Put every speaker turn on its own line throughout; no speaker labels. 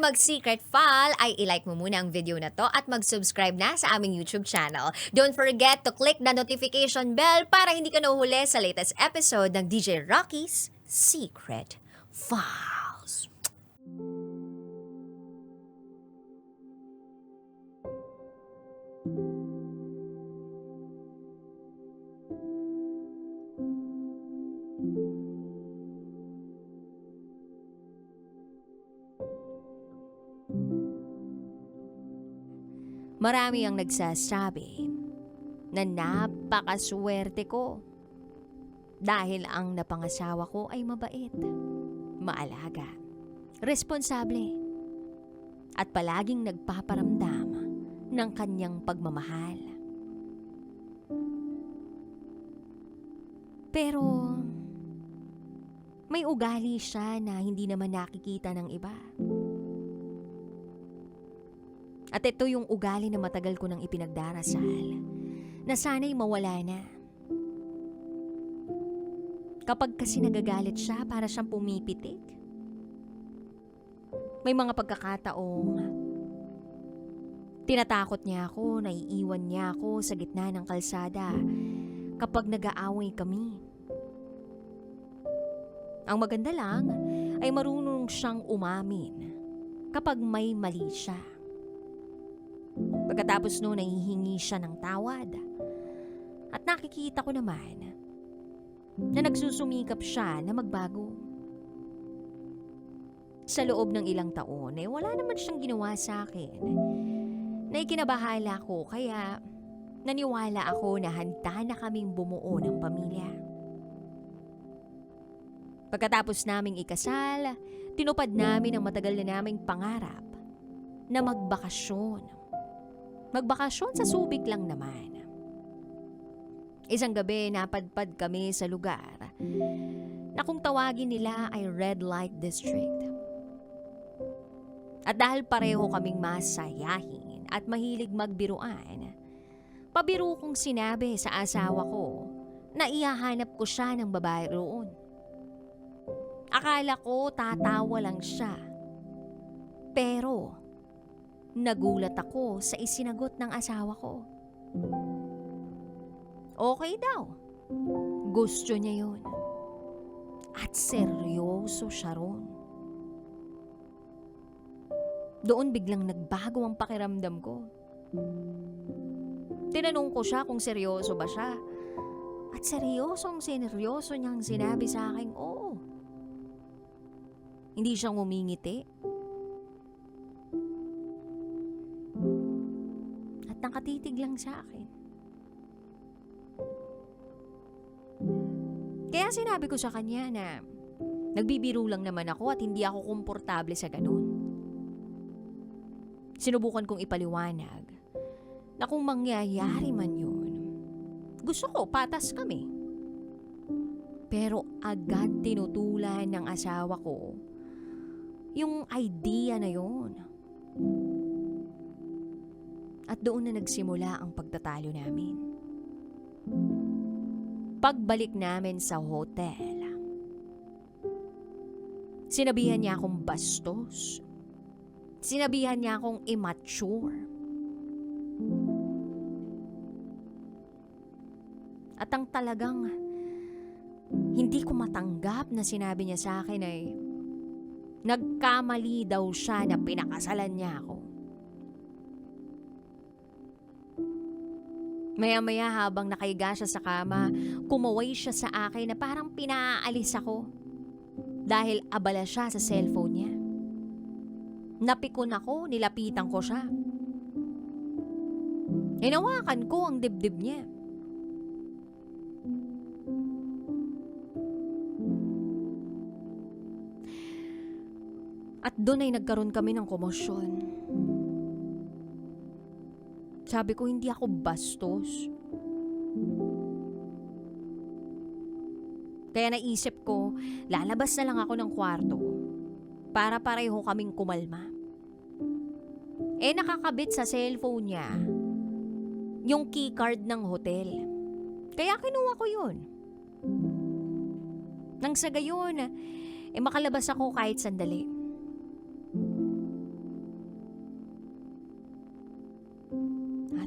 mag-secret file ay ilike mo muna ang video na to at mag-subscribe na sa aming YouTube channel. Don't forget to click the notification bell para hindi ka nahuhuli sa latest episode ng DJ Rocky's Secret Files. Marami ang nagsasabi na napakaswerte ko dahil ang napangasawa ko ay mabait, maalaga, responsable, at palaging nagpaparamdam ng kanyang pagmamahal. Pero may ugali siya na hindi naman nakikita ng iba. At ito yung ugali na matagal ko nang ipinagdarasal, na sana'y mawala na. Kapag kasi nagagalit siya, para siyang pumipitik. May mga pagkakataong tinatakot niya ako, naiiwan niya ako sa gitna ng kalsada kapag nag-aaway kami. Ang maganda lang ay marunong siyang umamin kapag may mali siya. Pagkatapos noon, nahihingi siya ng tawad. At nakikita ko naman na nagsusumikap siya na magbago. Sa loob ng ilang taon, wala naman siyang ginawa sa akin na ikinabahala ko, kaya naniwala ako na handa na kaming bumuo ng pamilya. Pagkatapos naming ikasal, tinupad namin ang matagal na naming pangarap na magbakasyon. Magbakasyon sa Subic lang naman. Isang gabi, napadpad kami sa lugar na kung tawagin nila ay Red Light District. At dahil pareho kaming masayahin at mahilig magbiruan, pabiro kong sinabi sa asawa ko na ihahanap ko siya ng babae roon. Akala ko tatawa lang siya. Pero nagulat ako sa isinagot ng asawa ko. Okay daw. Gusto niya yun. At seryoso siya ron. Doon biglang nagbago ang pakiramdam ko. Tinanong ko siya kung seryoso ba siya. At seryosong niyang sinabi sa akin, oo. Hindi siya ngumingiti. Nakatitig lang sa akin. Kaya sinabi ko sa kanya na nagbibiro lang naman ako at hindi ako komportable sa ganun. Sinubukan kong ipaliwanag na kung mangyayari man yun, gusto ko patas kami. Pero agad tinutulan ng asawa ko yung idea na yun. At doon na nagsimula ang pagtatalo namin. Pagbalik namin sa hotel, sinabihan niya akong bastos. Sinabihan niya akong immature. At ang talagang hindi ko matanggap na sinabi niya sa akin ay nagkamali daw siya na pinakasalan niya ako. Maya-maya habang nakahiga siya sa kama, kumaway siya sa akin na parang pinaalis ako dahil abala siya sa cellphone niya. Napikon ako, nilapitan ko siya. Hinawakan ko ang dibdib niya. At doon ay nagkaroon kami ng komosyon. Sabi ko, hindi ako bastos. Kaya naisip ko, lalabas na lang ako ng kwarto para pareho kaming kumalma. Nakakabit sa cellphone niya yung keycard ng hotel. Kaya kinuha ko yun. Nang sa gayon, makalabas ako kahit sandali.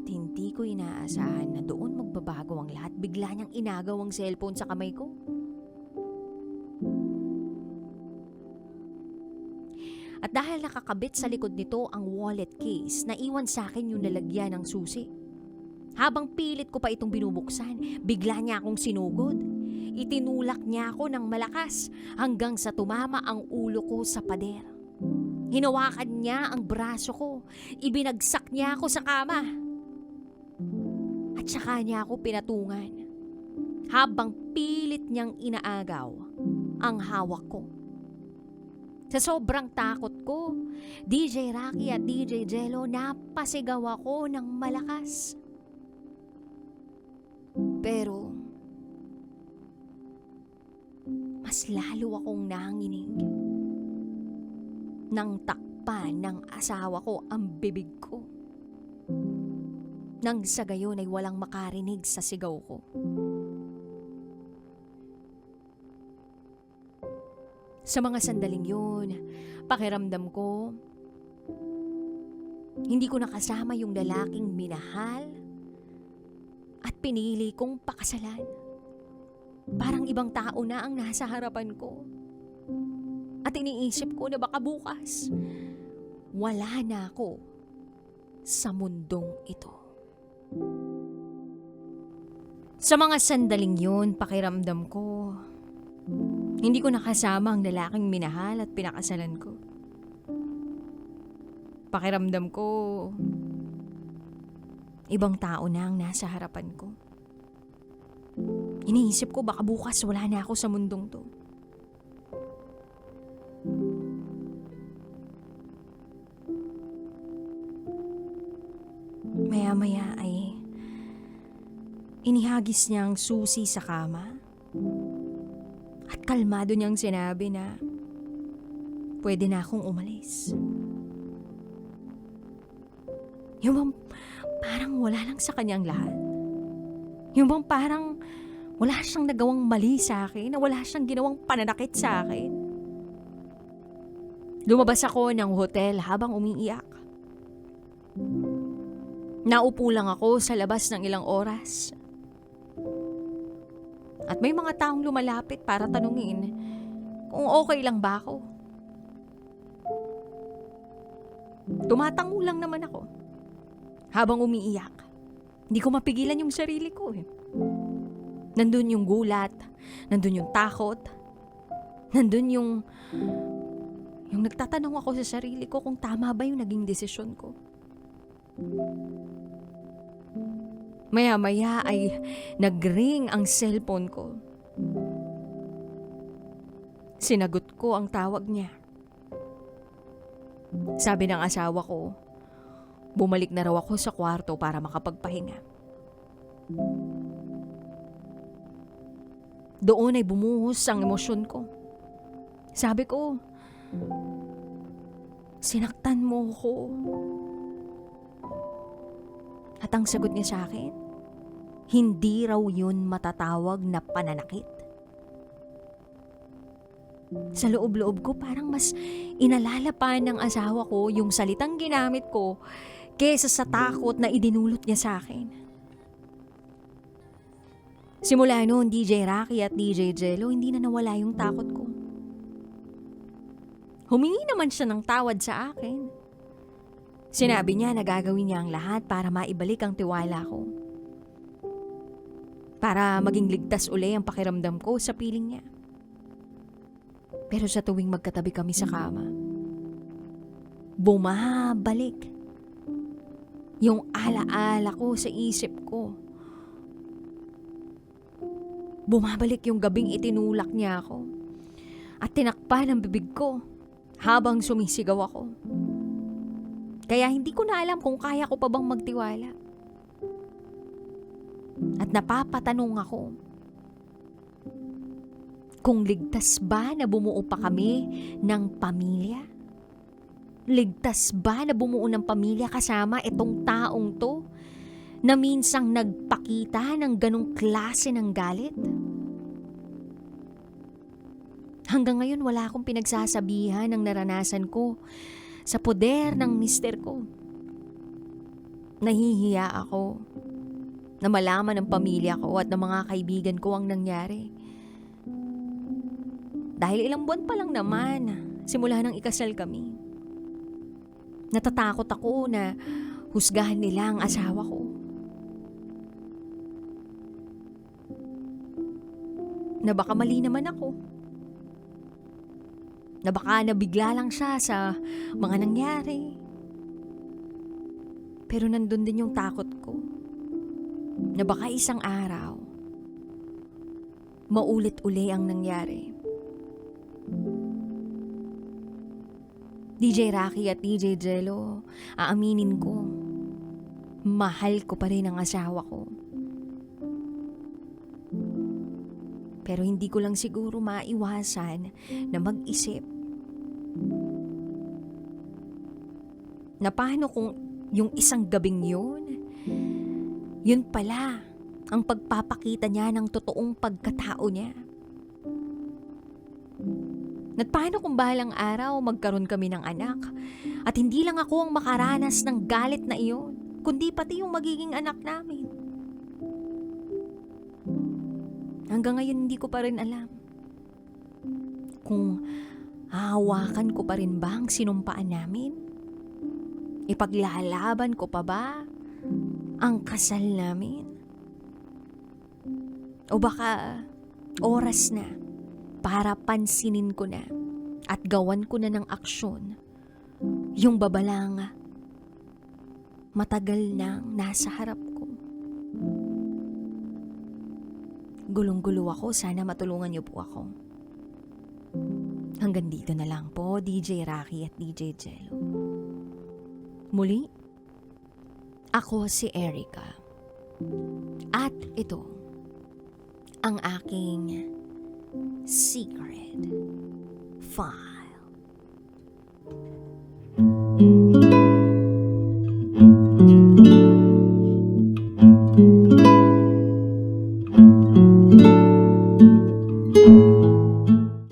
At hindi ko inaasahan na doon magbabago ang lahat. Bigla niyang inagaw ang cellphone sa kamay ko. At dahil nakakabit sa likod nito ang wallet case, naiwan sa akin yung lalagyan ng susi. Habang pilit ko pa itong binubuksan, bigla niya akong sinugod. Itinulak niya ako ng malakas hanggang sa tumama ang ulo ko sa pader. Hinawakan niya ang braso ko. Ibinagsak niya ako sa kama. At saka niya ako pinatungan. Habang pilit niyang inaagaw ang hawak ko. Sa sobrang takot ko, DJ Rocky at DJ Jello, napasigaw ako ng malakas. Pero, mas lalo akong nanginig. Nang takpan ng asawa ko ang bibig ko. Nang sa gayon ay walang makarinig sa sigaw ko. Sa mga sandaling yun, pakiramdam ko, hindi ko nakasama yung lalaking minahal at pinili kong pakasalan. Parang ibang tao na ang nasa harapan ko. At iniisip ko na baka bukas, wala na ako sa mundong ito. Sa mga sandaling yun, pakiramdam ko, hindi ko nakasama ang lalaking minahal at pinakasalan ko. Pakiramdam ko, ibang tao na ang nasa harapan ko. Iniisip ko baka bukas wala na ako sa mundong to. Maya-maya ay inihagis niya ang susi sa kama at kalmado niyang sinabi na pwede na akong umalis. Yung bang parang wala lang sa kanyang lahat. Yung bang parang wala siyang nagawang mali sa akin, na wala siyang ginawang pananakit sa akin. Lumabas ako ng hotel habang umiiyak. Naupo lang ako sa labas ng ilang oras. At may mga taong lumalapit para tanungin kung okay lang ba ako. Tumatango lang naman ako habang umiiyak. Hindi ko mapigilan yung sarili ko eh. Nandun yung gulat, nandun yung takot, nandun yung nagtatanong ako sa sarili ko kung tama ba yung naging desisyon ko. Maya-maya ay nag-ring ang cellphone ko. Sinagot ko ang tawag niya. Sabi ng asawa ko, bumalik na raw ako sa kwarto para makapagpahinga. Doon ay bumuhos ang emosyon ko. Sabi ko, sinaktan mo ko. At ang sagot niya sa akin, hindi raw yun matatawag na pananakit. Sa loob-loob ko parang mas inalala pa ng asawa ko yung salitang ginamit ko kesa sa takot na idinulot niya sa akin. Simula noon, DJ Rocky at DJ Jello, hindi na nawala yung takot ko. Humingi naman siya ng tawad sa akin. Sinabi niya na gagawin niya ang lahat para maibalik ang tiwala ko. Para maging ligtas uli ang pakiramdam ko sa piling niya. Pero sa tuwing magkatabi kami sa kama, bumabalik yung alaala ko sa isip ko. Bumabalik yung gabing itinulak niya ako at tinakpan ang bibig ko habang sumisigaw ako. Kaya hindi ko na alam kung kaya ko pa bang magtiwala. At napapatanong ako, kung ligtas ba na bumuo pa kami ng pamilya? Ligtas ba na bumuo ng pamilya kasama itong taong to na minsang nagpakita ng ganong klase ng galit? Hanggang ngayon wala akong pinagsasabihan ng naranasan ko sa poder ng mister ko. Nahihiya ako na malaman ng pamilya ko at ng mga kaibigan ko ang nangyari. Dahil ilang buwan pa lang naman, simula nang ikasal kami. Natatakot ako na husgahan nila ang asawa ko. Na baka mali naman ako. Na baka nabigla lang siya sa mga nangyari. Pero nandun din yung takot ko. Na baka isang araw, maulit-uli ang nangyari. DJ Rocky at DJ Jello, aaminin ko, mahal ko pa rin ang asawa ko. Pero hindi ko lang siguro maiwasan na mag-isip na paano kung yung isang gabing yun pala ang pagpapakita niya ng totoong pagkatao niya. At paano kung bahalang araw magkaroon kami ng anak at hindi lang ako ang makaranas ng galit na iyon, kundi pati yung magiging anak namin. Hanggang ngayon hindi ko pa rin alam kung hahawakan ko pa rin ba ang sinumpaan namin? Ipaglalaban ko pa ba ang kasal namin? O baka oras na para pansinin ko na at gawan ko na ng aksyon yung babalang matagal nang nasa harap ko. Gulong-gulo ako, sana matulungan niyo po ako. Hanggang dito na lang po, DJ Rocky at DJ Jello. Muli, ako si Erica. At ito, ang aking secret 5.